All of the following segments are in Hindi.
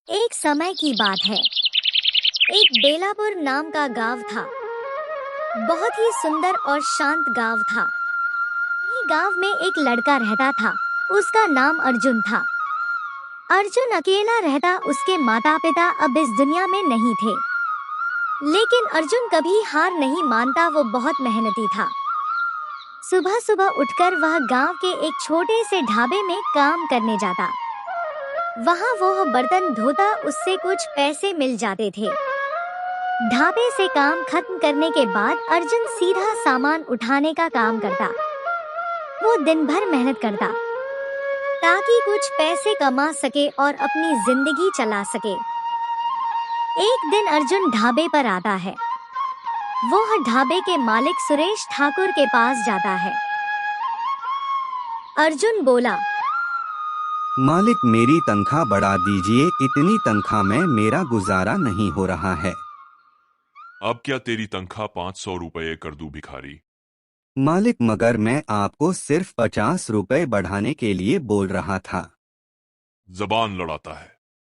एक समय की बात है। एक बेलापुर नाम का गांव था। बहुत ही सुंदर और शांत गांव था। ये गांव में एक लड़का रहता था। उसका नाम अर्जुन था। अर्जुन अकेला रहता। उसके माता पिता अब इस दुनिया में नहीं थे। लेकिन अर्जुन कभी हार नहीं मानता। वो बहुत मेहनती था। सुबह सुबह उठकर वह गांव के एक छोटे से ढाबे में काम करने जाता। वहाँ वो बर्तन धोता। उससे कुछ पैसे मिल जाते थे। ढाबे से काम खत्म करने के बाद अर्जुन सीधा सामान उठाने का काम करता। वो दिन भर मेहनत करता ताकि कुछ पैसे कमा सके और अपनी जिंदगी चला सके। एक दिन अर्जुन ढाबे पर आता है। वो ढाबे के मालिक सुरेश ठाकुर के पास जाता है। अर्जुन बोला, मालिक, मेरी तनख्वाह बढ़ा दीजिए। इतनी तनख्वाह में मेरा गुजारा नहीं हो रहा है। अब क्या तेरी तनख्वाह 500 रुपये कर दूं भिखारी? मालिक, मगर मैं आपको सिर्फ 50 रुपए बढ़ाने के लिए बोल रहा था। जबान लड़ाता है।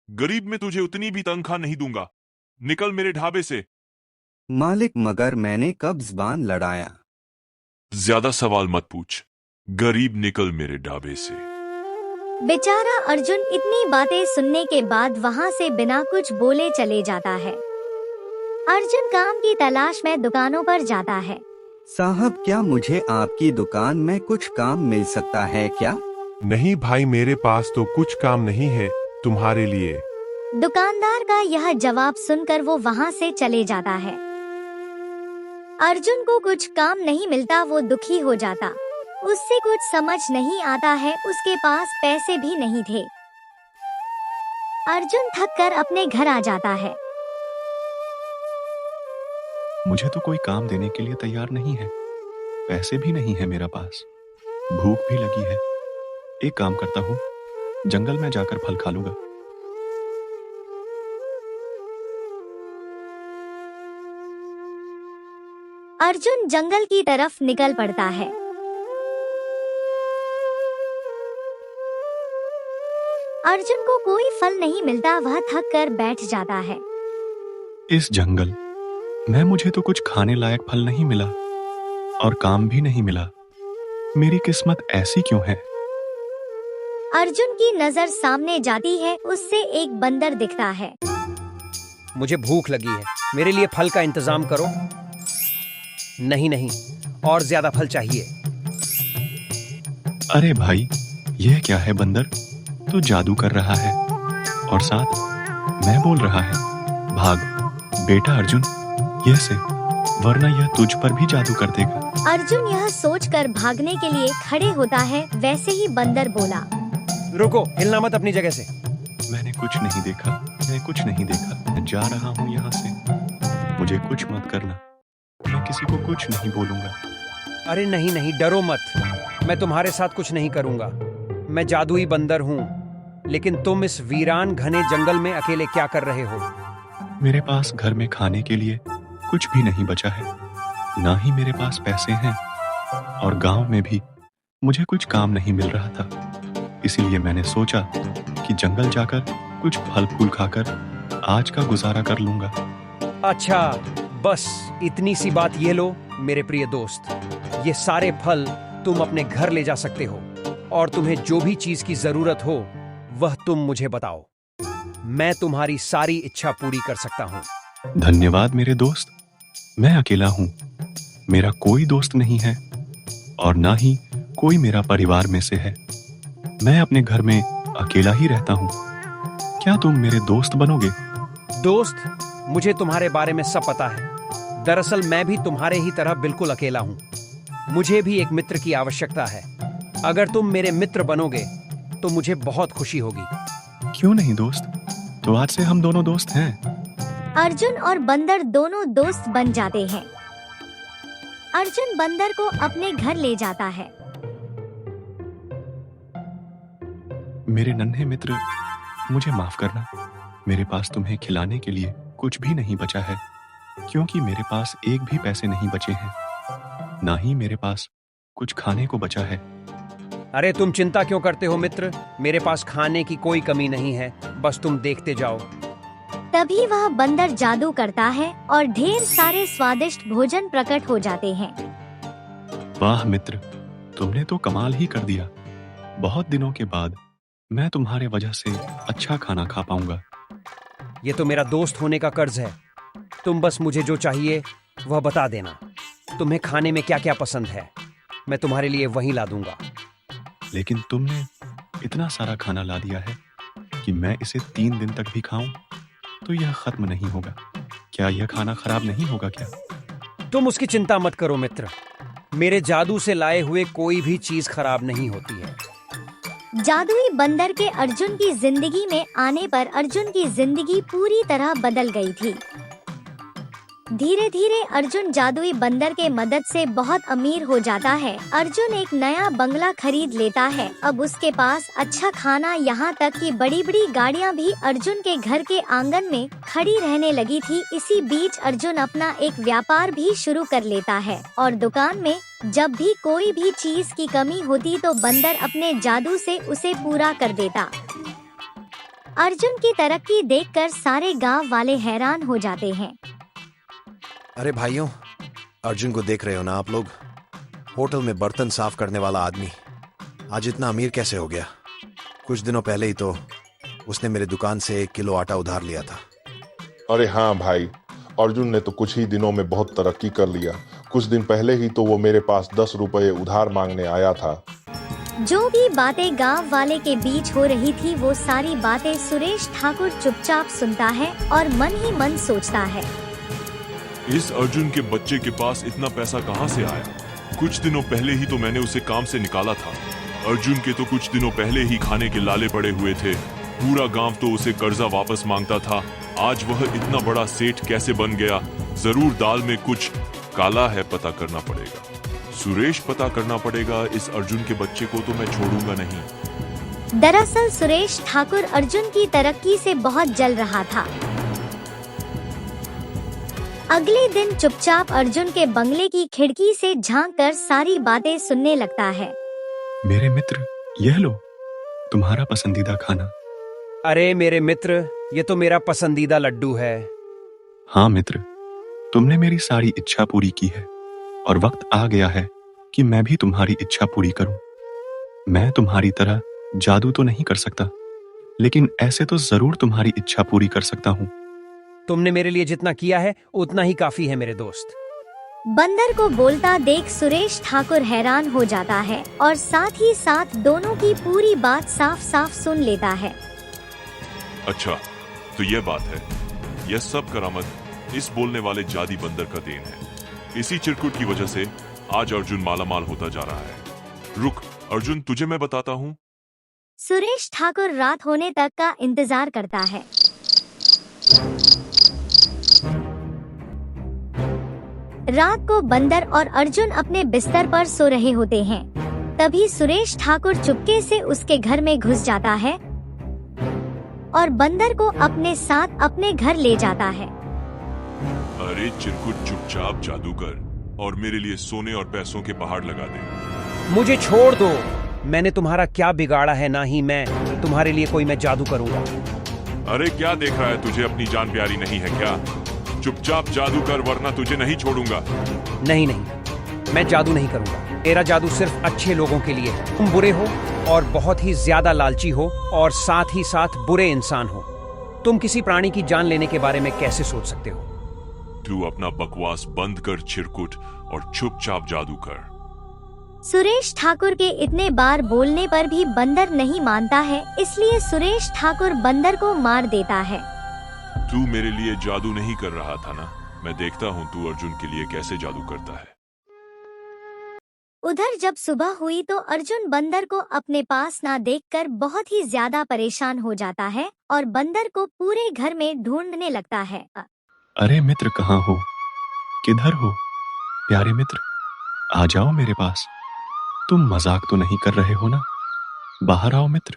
गरीब में तुझे उतनी भी तनख्वाह नहीं दूंगा। निकल मेरे ढाबे से। मालिक, मगर मैंने कब ज़बान लड़ाया? ज्यादा सवाल मत पूछ। गरीब, निकल मेरे ढाबे से। बेचारा अर्जुन इतनी बातें सुनने के बाद वहाँ से बिना कुछ बोले चले जाता है। अर्जुन काम की तलाश में दुकानों पर जाता है। साहब, क्या मुझे आपकी दुकान में कुछ काम मिल सकता है क्या? नहीं भाई, मेरे पास तो कुछ काम नहीं है तुम्हारे लिए। दुकानदार का यह जवाब सुनकर वो वहाँ से चले जाता है। अर्जुन को कुछ काम नहीं मिलता। वो दुखी हो जाता। उससे कुछ समझ नहीं आता है। उसके पास पैसे भी नहीं थे। अर्जुन थक कर अपने घर आ जाता है। मुझे तो कोई काम देने के लिए तैयार नहीं है। पैसे भी नहीं है मेरा पास। भूख भी लगी है। एक काम करता हूँ, जंगल में जाकर फल खा लूंगा। अर्जुन जंगल की तरफ निकल पड़ता है। अर्जुन को कोई फल नहीं मिलता। वह थक कर बैठ जाता है। इस जंगल में मुझे तो कुछ खाने लायक फल नहीं मिला और काम भी नहीं मिला। मेरी किस्मत ऐसी क्यों है? अर्जुन की नजर सामने जाती है। उससे एक बंदर दिखता है। मुझे भूख लगी है, मेरे लिए फल का इंतजाम करो। नहीं नहीं, और ज्यादा फल चाहिए। अरे भाई, यह क्या है बंदर? तू जादू कर रहा है और साथ मैं बोल रहा है, भाग बेटा अर्जुन, यह से, वरना यह तुझ पर भी जादू कर देगा। अर्जुन यह सोचकर भागने के लिए खड़े होता है। वैसे ही बंदर बोला, रुको, हिलना मत अपनी जगह से। मैंने कुछ नहीं देखा, मैं कुछ नहीं देखा। मैं जा रहा हूँ यहाँ से। मुझे कुछ मत करना। मैं किसी को कुछ नहीं बोलूंगा। अरे नहीं नहीं, डरो मत। मैं तुम्हारे साथ कुछ नहीं करूंगा। मैं जादुई बंदर हूँ। लेकिन तुम इस वीरान घने जंगल में अकेले क्या कर रहे हो? मेरे पास घर में खाने के लिए कुछ भी नहीं बचा है, ना ही मेरे पास पैसे हैं, और गांव में भी मुझे कुछ काम नहीं मिल रहा था। इसीलिए मैंने सोचा कि जंगल जाकर कुछ फल फूल खाकर आज का गुजारा कर लूंगा। अच्छा, बस इतनी सी बात। ये लो मेरे प्रिय दोस्त, ये सारे फल तुम अपने घर ले जा सकते हो, और तुम्हें जो भी चीज की जरूरत हो वह तुम मुझे बताओ। मैं तुम्हारी सारी इच्छा पूरी कर सकता हूँ। धन्यवाद मेरे दोस्त। मैं अकेला हूँ, मेरा कोई दोस्त नहीं है और ना ही कोई मेरा परिवार में से है। मैं अपने घर में अकेला ही रहता हूँ। क्या तुम मेरे दोस्त बनोगे? दोस्त, मुझे तुम्हारे बारे में सब पता है। दरअसल मैं भी तुम्हारे ही तरह बिल्कुल अकेला हूँ। मुझे भी एक मित्र की आवश्यकता है। अगर तुम मेरे मित्र बनोगे तो मुझे बहुत खुशी होगी। क्यों नहीं दोस्त, तो आज से हम दोनों दोस्त हैं। अर्जुन और बंदर दोनों दोस्त बन जाते हैं। अर्जुन बंदर को अपने घर ले जाता है। मेरे नन्हे मित्र, मुझे माफ करना। मेरे पास तुम्हें खिलाने के लिए कुछ भी नहीं बचा है, क्योंकि मेरे पास एक भी पैसे नहीं बचे हैं, ना ही मेरे पास कुछ खाने को बचा है। अरे तुम चिंता क्यों करते हो मित्र, मेरे पास खाने की कोई कमी नहीं है, बस तुम देखते जाओ। तभी वह बंदर जादू करता है और ढेर सारे स्वादिष्ट भोजन प्रकट हो जाते हैं। वाह मित्र, तुमने तो कमाल ही कर दिया। बहुत दिनों के बाद मैं तुम्हारे वजह से अच्छा खाना खा पाऊंगा। ये तो मेरा दोस्त होने का कर्ज है। तुम बस मुझे जो चाहिए वह बता देना। तुम्हें खाने में क्या क्या पसंद है, मैं तुम्हारे लिए वही ला दूंगा। लेकिन तुमने इतना सारा खाना ला दिया है कि मैं इसे 3 दिन तक भी खाऊं तो यह खत्म नहीं होगा। क्या यह खाना खराब नहीं होगा क्या? तुम उसकी चिंता मत करो मित्र, मेरे जादू से लाए हुए कोई भी चीज खराब नहीं होती है। जादुई बंदर के अर्जुन की जिंदगी में आने पर अर्जुन की जिंदगी पूरी तरह बदल गई थी। धीरे धीरे अर्जुन जादुई बंदर के मदद से बहुत अमीर हो जाता है। अर्जुन एक नया बंगला खरीद लेता है। अब उसके पास अच्छा खाना, यहाँ तक कि बड़ी बड़ी गाड़ियाँ भी अर्जुन के घर के आंगन में खड़ी रहने लगी थी। इसी बीच अर्जुन अपना एक व्यापार भी शुरू कर लेता है और दुकान में जब भी कोई भी चीज की कमी होती तो बंदर अपने जादू से उसे पूरा कर देता। अर्जुन की तरक्की देखकर सारे गांव वाले हैरान हो जाते हैं। अरे भाइयों, अर्जुन को देख रहे हो ना आप लोग? होटल में बर्तन साफ करने वाला आदमी आज इतना अमीर कैसे हो गया? कुछ दिनों पहले ही तो उसने मेरे दुकान से 1 किलो आटा उधार लिया था। अरे हाँ भाई, अर्जुन ने तो कुछ ही दिनों में बहुत तरक्की कर लिया। कुछ दिन पहले ही तो वो मेरे पास 10 रुपए उधार मांगने आया था। जो भी बातें गांव वाले के बीच हो रही थी वो सारी बातें सुरेश ठाकुर चुपचाप सुनता है और मन ही मन सोचता है, इस अर्जुन के बच्चे के पास इतना पैसा कहाँ से आया? कुछ दिनों पहले ही तो मैंने उसे काम से निकाला था। अर्जुन के तो कुछ दिनों पहले ही खाने के लाले पड़े हुए थे। पूरा गांव तो उसे कर्जा वापस मांगता था। आज वह इतना बड़ा सेठ कैसे बन गया? जरूर दाल में कुछ काला है, पता करना पड़ेगा। सुरेश, पता करना पड़ेगा। इस अर्जुन के बच्चे को तो मैं छोड़ूंगा नहीं। दरअसल सुरेश ठाकुर अर्जुन की तरक्की से बहुत जल रहा था। अगले दिन चुपचाप अर्जुन के बंगले की खिड़की से झांककर सारी बातें सुनने लगता है। मेरे मित्र, यह लो तुम्हारा पसंदीदा खाना। अरे मेरे मित्र, ये तो मेरा पसंदीदा लड्डू है। हाँ मित्र, तुमने मेरी सारी इच्छा पूरी की है और वक्त आ गया है कि मैं भी तुम्हारी इच्छा पूरी करूं। मैं तुम्हारी तरह जादू तो नहीं कर सकता, लेकिन ऐसे तो जरूर तुम्हारी इच्छा पूरी कर सकता हूं। तुमने मेरे लिए जितना किया है उतना ही काफी है मेरे दोस्त। बंदर को बोलता देख सुरेश ठाकुर हैरान हो जाता है और साथ ही साथ दोनों की पूरी बात साफ साफ सुन लेता है। अच्छा, तो यह बात है। यह सब करामत इस बोलने वाले जादी बंदर का देन है। इसी चिरकुट की वजह से आज अर्जुन मालामाल होता जा रहा है। रुक अर्जुन, तुझे मैं बताता हूँ। सुरेश ठाकुर रात होने तक का इंतजार करता है। रात को बंदर और अर्जुन अपने बिस्तर पर सो रहे होते हैं। तभी सुरेश ठाकुर चुपके से उसके घर में घुस जाता है और बंदर को अपने साथ अपने घर ले जाता है। अरे चिरकुट, चुपचाप जादू कर और मेरे लिए सोने और पैसों के पहाड़ लगा दे। मुझे छोड़ दो। मैंने तुम्हारा क्या बिगाड़ा है? ना ही मैं तुम्हारे लिए कोई मैं जादू करूंगा। अरे क्या देख रहा है? तुझे अपनी जान प्यारी नहीं है क्या? चुपचाप जादू कर वरना तुझे नहीं छोड़ूंगा। नहीं नहीं, मैं जादू नहीं करूंगा। मेरा जादू सिर्फ अच्छे लोगों के लिए है। तुम बुरे हो और बहुत ही ज्यादा लालची हो और साथ ही साथ बुरे इंसान हो। तुम किसी प्राणी की जान लेने के बारे में कैसे सोच सकते हो? तू अपना बकवास बंद कर चिरकुट और चुपचाप जादू कर। सुरेश ठाकुर के इतने बार बोलने पर भी बंदर नहीं मानता है, इसलिए सुरेश ठाकुर बंदर को मार देता है। तू मेरे लिए जादू नहीं कर रहा था ना? मैं देखता हूँ तू अर्जुन के लिए कैसे जादू करता है। उधर जब सुबह हुई तो अर्जुन बंदर को अपने पास ना देखकर बहुत ही ज्यादा परेशान हो जाता है और बंदर को पूरे घर में ढूंढने लगता है। अरे मित्र, कहाँ हो? किधर हो प्यारे मित्र? आ जाओ मेरे पास। तुम मजाक तो नहीं कर रहे हो ना? बाहर आओ मित्र।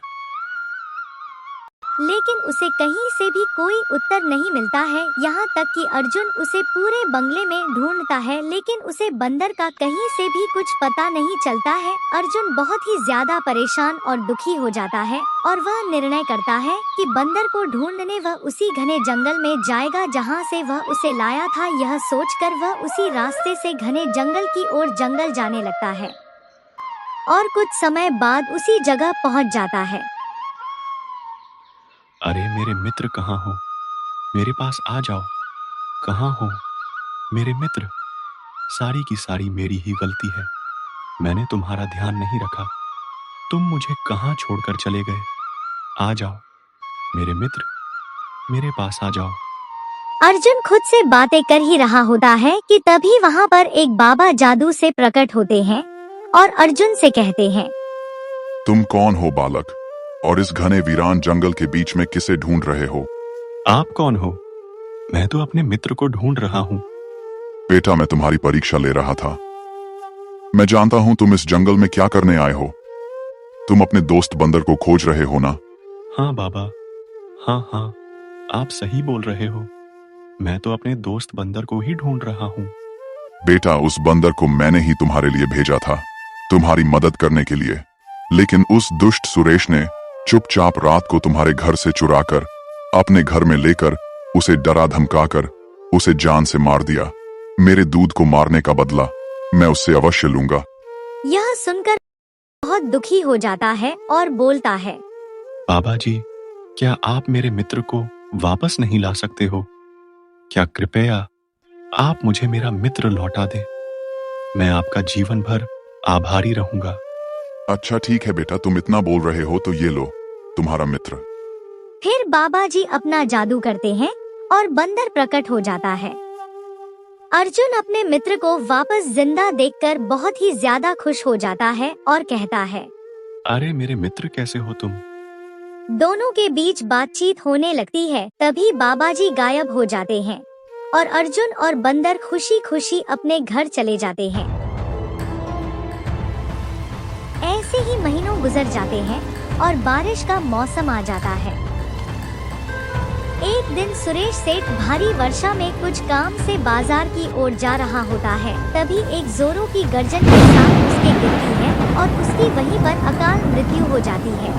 लेकिन उसे कहीं से भी कोई उत्तर नहीं मिलता है। यहाँ तक कि अर्जुन उसे पूरे बंगले में ढूंढता है, लेकिन उसे बंदर का कहीं से भी कुछ पता नहीं चलता है। अर्जुन बहुत ही ज्यादा परेशान और दुखी हो जाता है और वह निर्णय करता है कि बंदर को ढूंढने वह उसी घने जंगल में जाएगा जहाँ से वह उसे लाया था। यह सोचकर वह उसी रास्ते से घने जंगल की ओर जंगल जाने लगता है और कुछ समय बाद उसी जगह पहुँच जाता है। अरे मेरे मित्र कहाँ हो? मेरे पास आ जाओ। कहाँ हो मेरे मित्र? सारी की सारी मेरी ही गलती है। मैंने तुम्हारा ध्यान नहीं रखा। तुम मुझे कहाँ छोड़कर चले गए? आ जाओ मेरे मित्र, मेरे पास आ जाओ। अर्जुन खुद से बातें कर ही रहा होता है कि तभी वहाँ पर एक बाबा जादू से प्रकट होते हैं और अर्जुन से कहते हैं, तुम कौन हो बालक, और इस घने वीरान जंगल के बीच में किसे ढूंढ रहे हो? आप कौन हो? मैं तो अपने मित्र को ढूंढ रहा हूँ। बेटा, मैं तुम्हारी परीक्षा ले रहा था। मैं जानता हूँ तुम इस जंगल में क्या करने आए हो। तुम अपने दोस्त बंदर को खोज रहे हो ना? हाँ बाबा, हाँ, आप सही बोल रहे हो। मैं तो अपने दोस्त बंदर को ही ढूंढ रहा हूँ। बेटा, उस बंदर को मैंने ही तुम्हारे लिए भेजा था, तुम्हारी मदद करने के लिए। लेकिन उस दुष्ट सुरेश ने चुपचाप रात को तुम्हारे घर से चुराकर अपने घर में लेकर उसे डरा धमकाकर उसे जान से मार दिया। मेरे दूध को मारने का बदला मैं उससे अवश्य लूंगा। यह सुनकर बहुत दुखी हो जाता है और बोलता है, बाबा जी, क्या आप मेरे मित्र को वापस नहीं ला सकते हो? क्या कृपया आप मुझे मेरा मित्र लौटा दें? मैं आपका जीवन भर आभारी रहूंगा। अच्छा ठीक है बेटा, तुम इतना बोल रहे हो तो ये लो तुम्हारा मित्र। फिर बाबा जी अपना जादू करते हैं और बंदर प्रकट हो जाता है। अर्जुन अपने मित्र को वापस जिंदा देखकर बहुत ही ज्यादा खुश हो जाता है और कहता है, अरे मेरे मित्र, कैसे हो तुम? दोनों के बीच बातचीत होने लगती है। तभी बाबा जी गायब हो जाते हैं और अर्जुन और बंदर खुशी खुशी अपने घर चले जाते हैं। ऐसे ही महीनों गुजर जाते हैं और बारिश का मौसम आ जाता है। एक दिन सुरेश सेठ भारी वर्षा में कुछ काम से बाजार की ओर जा रहा होता है। तभी एक जोरों की गर्जन के साथ उसके गिरती है और उसकी वहीं पर अकाल मृत्यु हो जाती है।